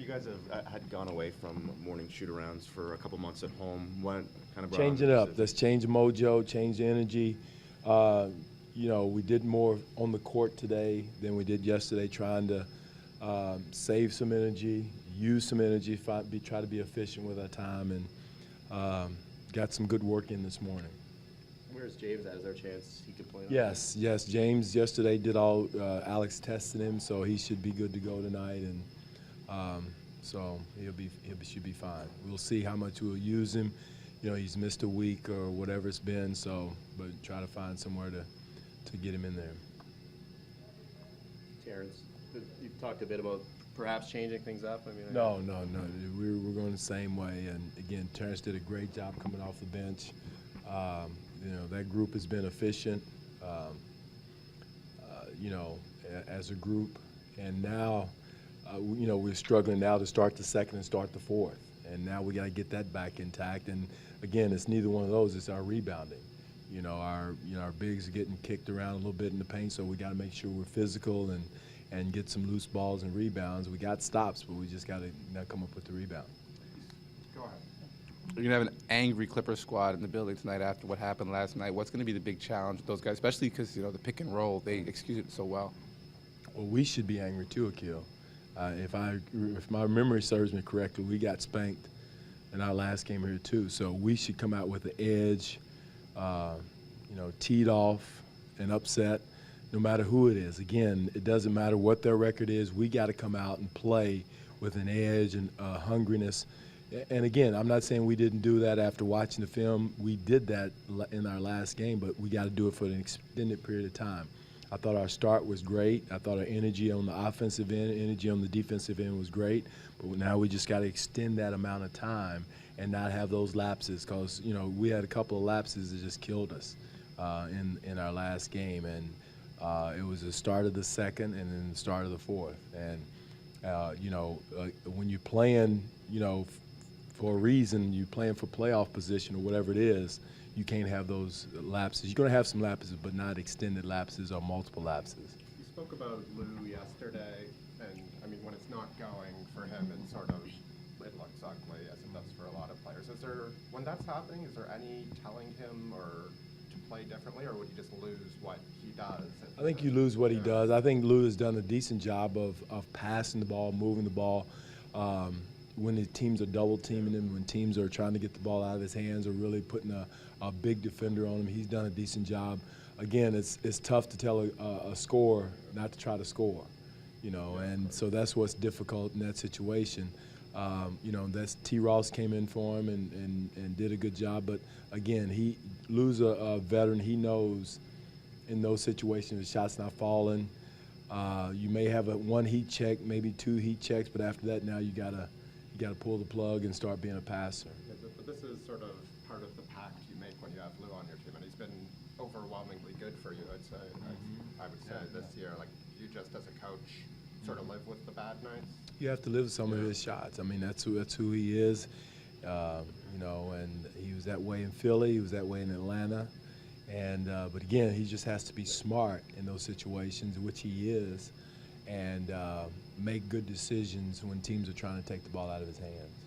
you guys had gone away from morning shoot-arounds for a couple months at home. What kind of brought Change on it the up. decision? Let's change the mojo, change the energy. We did more on the court today than we did yesterday, trying to save some energy, use some energy, try to be efficient with our time, and got some good work in this morning. Where's James at? Is there a chance he could play? Yes. James yesterday did all. Alex tested him, so he should be good to go tonight, and so should be fine. We'll see how much we'll use him. He's missed a week or whatever it's been, so but try to find somewhere to get him in there. Terrence, you've talked a bit about perhaps changing things up. No. We're going the same way, and again, Terrence did a great job coming off the bench. That group has been efficient, as a group. And now, we're struggling now to start the second and start the fourth. And now we got to get that back intact. And again, it's neither one of those. It's our rebounding. Our bigs are getting kicked around a little bit in the paint, so we got to make sure we're physical and get some loose balls and rebounds. We got stops, but we just got to now come up with the rebound. Go ahead. You're going to have an angry Clipper squad in the building tonight after what happened last night. What's going to be the big challenge with those guys, especially because, the pick and roll, they executed it so well? Well, we should be angry too, Akil. If my memory serves me correctly, we got spanked in our last game here too. So we should come out with the edge, teed off and upset, no matter who it is. Again, it doesn't matter what their record is. We got to come out and play with an edge and hungriness. And again, I'm not saying we didn't do that after watching the film. We did that in our last game, but we got to do it for an extended period of time. I thought our start was great. I thought our energy on the offensive end, energy on the defensive end was great. But now we just got to extend that amount of time and not have those lapses, because we had a couple of lapses that just killed us in our last game, and it was the start of the second and then the start of the fourth. And when you're playing, for a reason, you're playing for playoff position or whatever it is, you can't have those lapses. You're going to have some lapses, but not extended lapses or multiple lapses. You spoke about Lou yesterday, and when it's not going for him, it looks ugly, as it does for a lot of players. When that's happening, is there any telling him or to play differently, or would you just lose what he does? I think you lose what he does. I think Lou has done a decent job of passing the ball, moving the ball. When the teams are double teaming him, when teams are trying to get the ball out of his hands or really putting a big defender on him, he's done a decent job. Again, it's tough to tell a scorer not to try to score, and so that's what's difficult in that situation. That's T. Ross came in for him and did a good job, but again, Lou's a veteran. He knows in those situations the shot's not falling. You may have one heat check, maybe two heat checks, but after that, now you gotta pull the plug and start being a passer. But this is sort of part of the pact you make when you have Lou on your team, and he's been overwhelmingly good for you, I'd say. I would say this year, you just as a coach sort of live with the bad nights. You have to live with some of his shots. That's who he is. And he was that way in Philly. He was that way in Atlanta. And but again, he just has to be smart in those situations, which he is, and make good decisions when teams are trying to take the ball out of his hands.